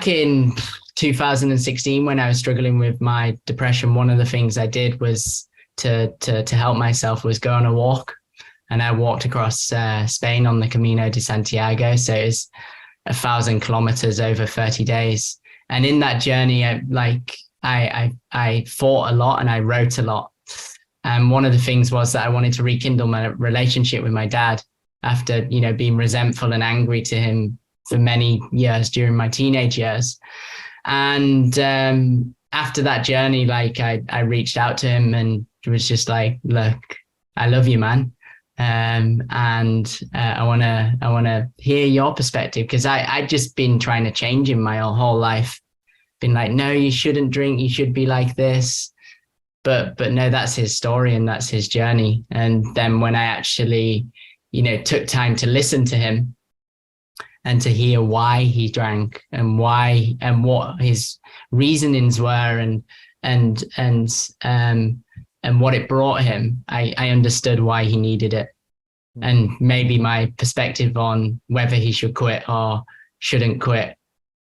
back in 2016, when I was struggling with my depression, one of the things I did was to help myself was go on a walk. And I walked across Spain on the Camino de Santiago. So it's 1,000 kilometers over 30 days. And in that journey, I thought a lot and I wrote a lot. And one of the things was that I wanted to rekindle my relationship with my dad after, being resentful and angry to him for many years during my teenage years. And after that journey, I reached out to him and was just like, look, I love you, man. And I want to hear your perspective, because I'd just been trying to change him my whole life. Been like, no, you shouldn't drink. You should be like this. But no, that's his story and that's his journey. And then when I actually, took time to listen to him and to hear why he drank and why and what his reasonings were and what it brought him, I understood why he needed it. And maybe my perspective on whether he should quit or shouldn't quit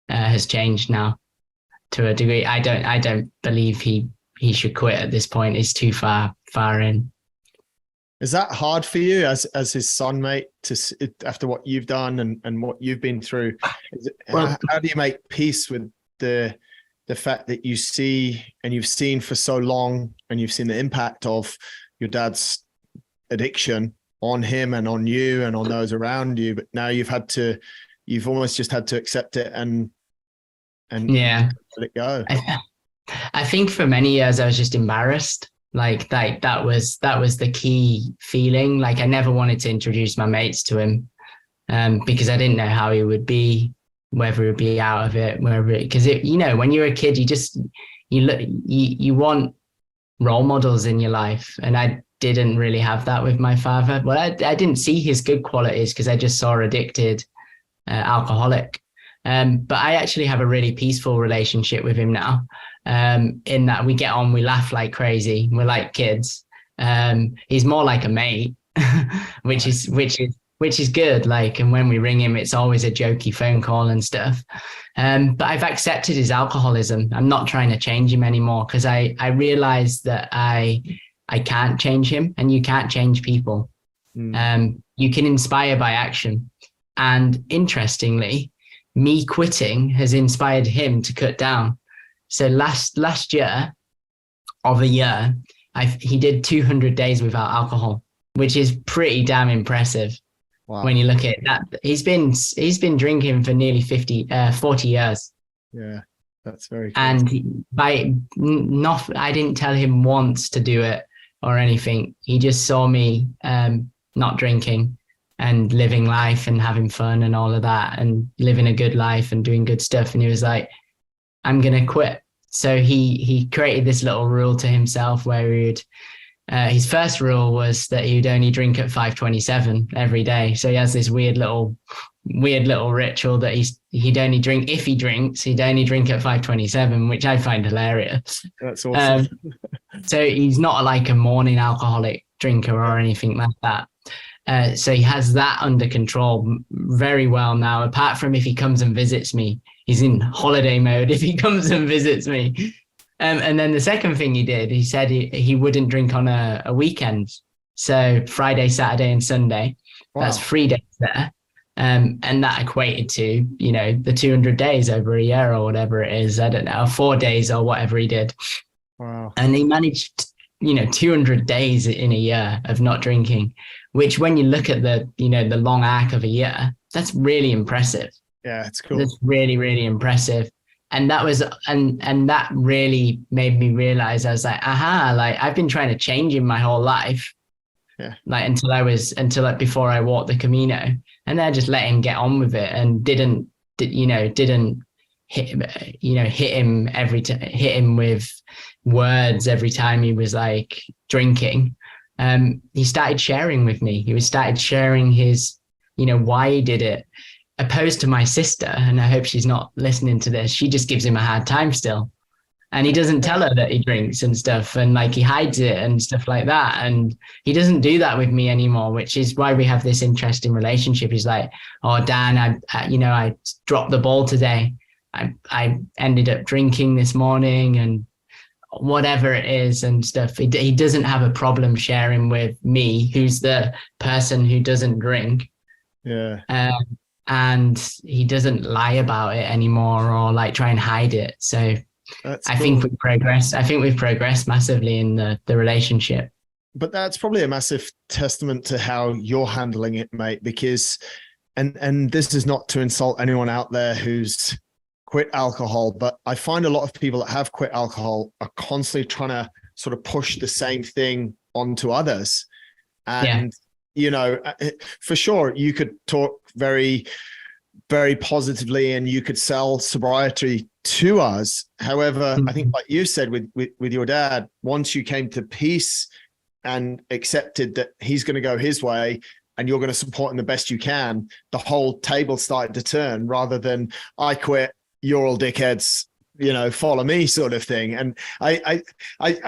has changed now to a degree. I don't believe he should quit at this point. It's too far in. Is that hard for you as his son, mate, after what you've done and what you've been through? How do you make peace with the fact that you see and you've seen for so long, and you've seen the impact of your dad's addiction on him and on you and on those around you, but now you've almost just had to accept it and let it go? I think for many years I was just embarrassed. That was the key feeling. Like I never wanted to introduce my mates to him because I didn't know how he would be, whether he'd be out of it, because when you're a kid, you want role models in your life, and I didn't really have that with my father. Well, I didn't see his good qualities because I just saw addicted alcoholic. But I actually have a really peaceful relationship with him now. In that we get on, we laugh like crazy. We're like kids. He's more like a mate, which is good. And when we ring him, it's always a jokey phone call and stuff. But I've accepted his alcoholism. I'm not trying to change him anymore, because I realized that I can't change him, and you can't change people. You can inspire by action. And interestingly, me quitting has inspired him to cut down. So last year of a year, he did 200 days without alcohol, which is pretty damn impressive. Wow. When you look at that. He's been drinking for nearly 40 years. Yeah, that's very cool. And I didn't tell him once to do it or anything. He just saw me not drinking and living life and having fun and all of that, and living a good life and doing good stuff. And he was like, I'm going to quit. So he created this little rule to himself where his first rule was that he would only drink at 5:27 every day. So he has this weird little ritual that he'd only drink, if he drinks, he'd only drink at 5:27, which I find hilarious. That's awesome. So he's not like a morning alcoholic drinker or anything like that. So he has that under control very well now, apart from if he comes and visits me. He's in holiday mode if he comes and visits me. And then the second thing he did, he said he wouldn't drink on a weekend. So Friday, Saturday and Sunday. Wow. That's 3 days there. And that equated to, the 200 days over a year or whatever it is. I don't know, 4 days or whatever he did. Wow. And he managed, 200 days in a year of not drinking, which when you look at the long arc of a year, that's really impressive. Yeah, it's cool. That's really, really impressive. And that was, and that really made me realize, I was like, I've been trying to change him my whole life. Yeah. Until before I walked the Camino, and then I just let him get on with it and didn't hit him with words every time he was like drinking. He started sharing with me. He started sharing his, why he did it. Opposed to my sister, and I hope she's not listening to this, she just gives him a hard time still. And he doesn't tell her that he drinks and stuff, and he hides it and stuff like that. And he doesn't do that with me anymore, which is why we have this interesting relationship. He's like, oh, Dan, I dropped the ball today. I ended up drinking this morning and whatever it is and stuff. He doesn't have a problem sharing with me, who's the person who doesn't drink. Yeah. And he doesn't lie about it anymore or like try and hide it. So I think we've progressed. I think we've progressed massively in the relationship. But that's probably a massive testament to how you're handling it, mate, because, and this is not to insult anyone out there who's quit alcohol, but I find a lot of people that have quit alcohol are constantly trying to sort of push the same thing onto others. And, you know, for sure, you could talk very, very positively and you could sell sobriety to us. However, I think like you said with your dad, once you came to peace and accepted that he's going to go his way and you're going to support him the best you can, the whole table started to turn rather than I quit, you're all dickheads, you know, follow me sort of thing. And I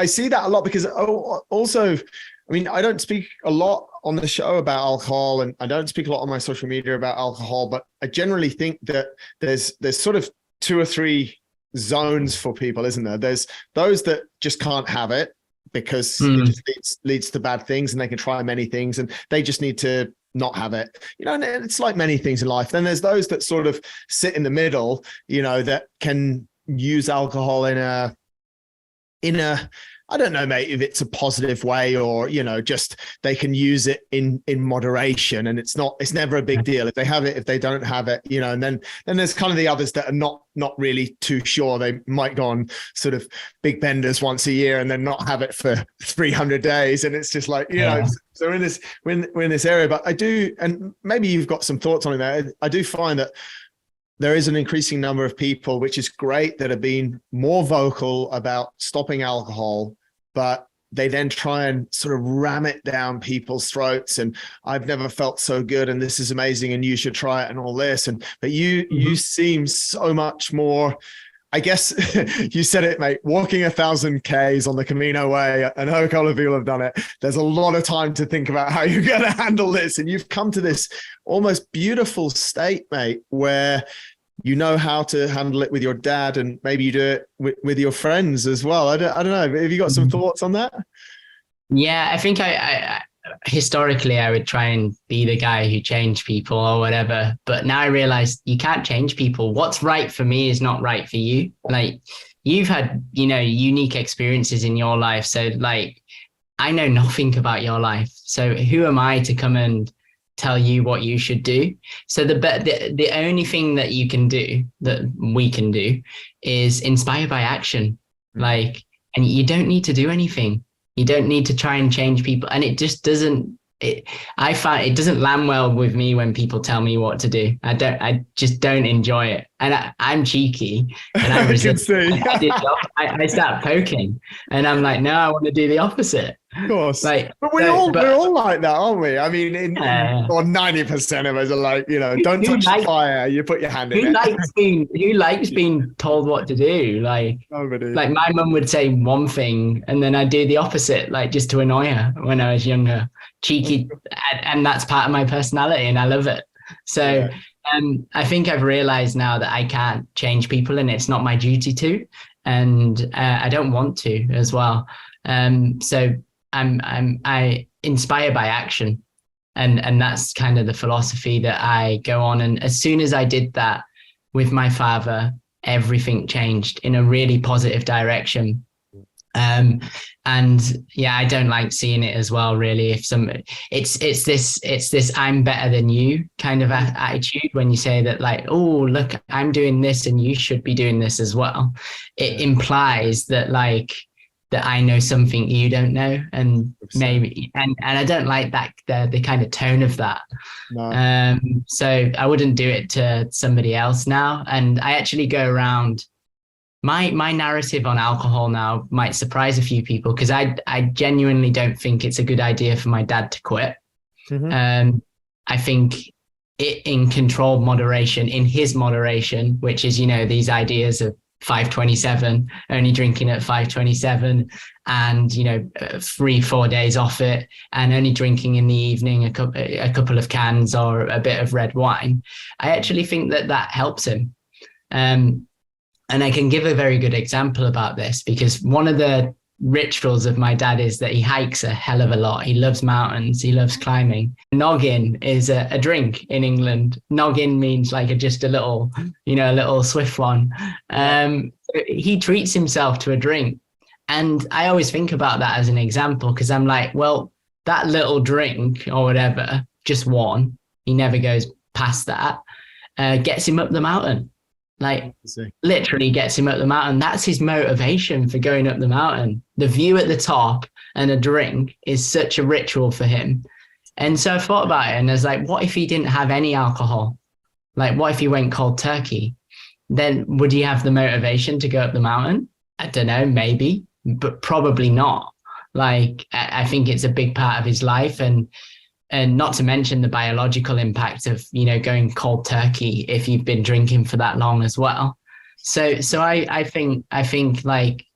see that a lot because also, I mean, I don't speak a lot on the show about alcohol and I don't speak a lot on my social media about alcohol, but I generally think that there's sort of 2 or 3 zones for people, isn't there? There's those that just can't have it because it just leads to bad things and they can try many things and they just need to not have it, you know, and it's like many things in life. Then there's those that sort of sit in the middle, you know, that can use alcohol in a, I don't know, mate, if it's a positive way or, you know, just they can use it in moderation and it's never a big deal if they have it, if they don't have it, you know, and then there's kind of the others that are not really too sure. They might go on sort of big benders once a year and then not have it for 300 days. And it's just like, you know, so we're in this area, but I do, and maybe you've got some thoughts on it there. I do find that there is an increasing number of people, which is great, that have been more vocal about stopping alcohol, but they then try and sort of ram it down people's throats. And I've never felt so good. And this is amazing. And you should try it and all this. But you seem so much more, I guess you said it, mate, walking 1,000 Ks on the Camino Way. I know a couple of people have done it. There's a lot of time to think about how you're going to handle this. And you've come to this almost beautiful state, mate, where you know how to handle it with your dad and maybe you do it with your friends as well. I don't know. Have you got some thoughts on that? Yeah, I think I historically I would try and be the guy who changed people or whatever. But now I realize you can't change people. What's right for me is not right for you. Like you've had, you know, unique experiences in your life. So like, I know nothing about your life. So who am I to come and tell you what you should do? So the only thing that you can do, that we can do, is inspire by action. Like, and you don't need to do anything. You don't need to try and change people. And it just doesn't, I find it doesn't land well with me when people tell me what to do. I just don't enjoy it. And I'm cheeky and I resist. I start poking and I'm like, no, I want to do the opposite. Of course. Like, but we're all like that, aren't we? I mean, or 90% of us are like, you know, don't touch the fire, you put your hand in it. Who likes being told what to do? Like, nobody. Like my mum would say one thing and then I'd do the opposite, like just to annoy her when I was younger. Cheeky, and that's part of my personality and I love it. So I think I've realized now that I can't change people and it's not my duty to, and I don't want to as well. So I inspire by action, and that's kind of the philosophy that I go on. And as soon as I did that with my father, everything changed in a really positive direction. And yeah, I don't like seeing it as well, really. If it's this I'm better than you kind of attitude when you say that, like, oh, look, I'm doing this and you should be doing this as well. It implies that, like, that I know something you don't know, and maybe, and I don't like that, the kind of tone of that. No. So I wouldn't do it to somebody else now. And I actually go around, my narrative on alcohol now might surprise a few people, because I genuinely don't think it's a good idea for my dad to quit. Mm-hmm. I think it, in controlled moderation, in his moderation, which is, you know, these ideas of 527, only drinking at 527, and, you know, 3-4 days off it, and only drinking in the evening a couple of cans or a bit of red wine. I actually think that helps him. And I can give a very good example about this, because one of the rituals of my dad is that he hikes a hell of a lot. He loves mountains. He loves climbing. Noggin is a drink in England. Noggin means like just a little, a little swift one. He treats himself to a drink. And I always think about that as an example, because I'm like, well, that little drink or whatever, just one, he never goes past that, gets him up the mountain. Like literally gets him up the mountain. That's his motivation for going up the mountain. The view at the top and a drink is such a ritual for him. And so I thought about it, and I was like, what if he didn't have any alcohol? Like, what if he went cold turkey? Then would he have the motivation to go up the mountain? I don't know, maybe, but probably not. Like, I think it's a big part of his life, and not to mention the biological impact of, going cold turkey if you've been drinking for that long as well. So I think like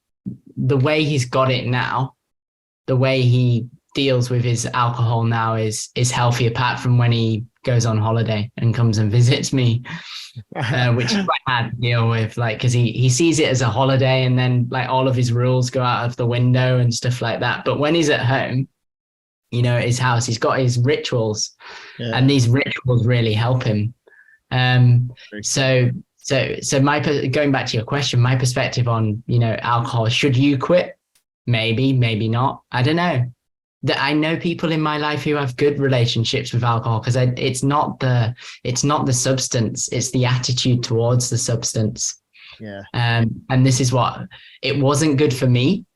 the way he's got it now, the way he deals with his alcohol now is healthy, apart from when he goes on holiday and comes and visits me, which is quite hard to deal with, like, because he sees it as a holiday, and then like all of his rules go out of the window and stuff like that. But when he's at home, at his house, he's got his rituals, and these rituals really help him. So going back to your question, my perspective on, alcohol, should you quit? Maybe not. I don't know. That I know people in my life who have good relationships with alcohol, because it's not the substance, it's the attitude towards the substance. And this is what, it wasn't good for me,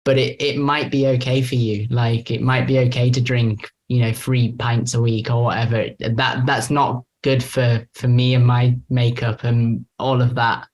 but it might be okay for you. Like, it might be okay to drink, 3 pints a week or whatever. That's not good for me and my makeup and all of that.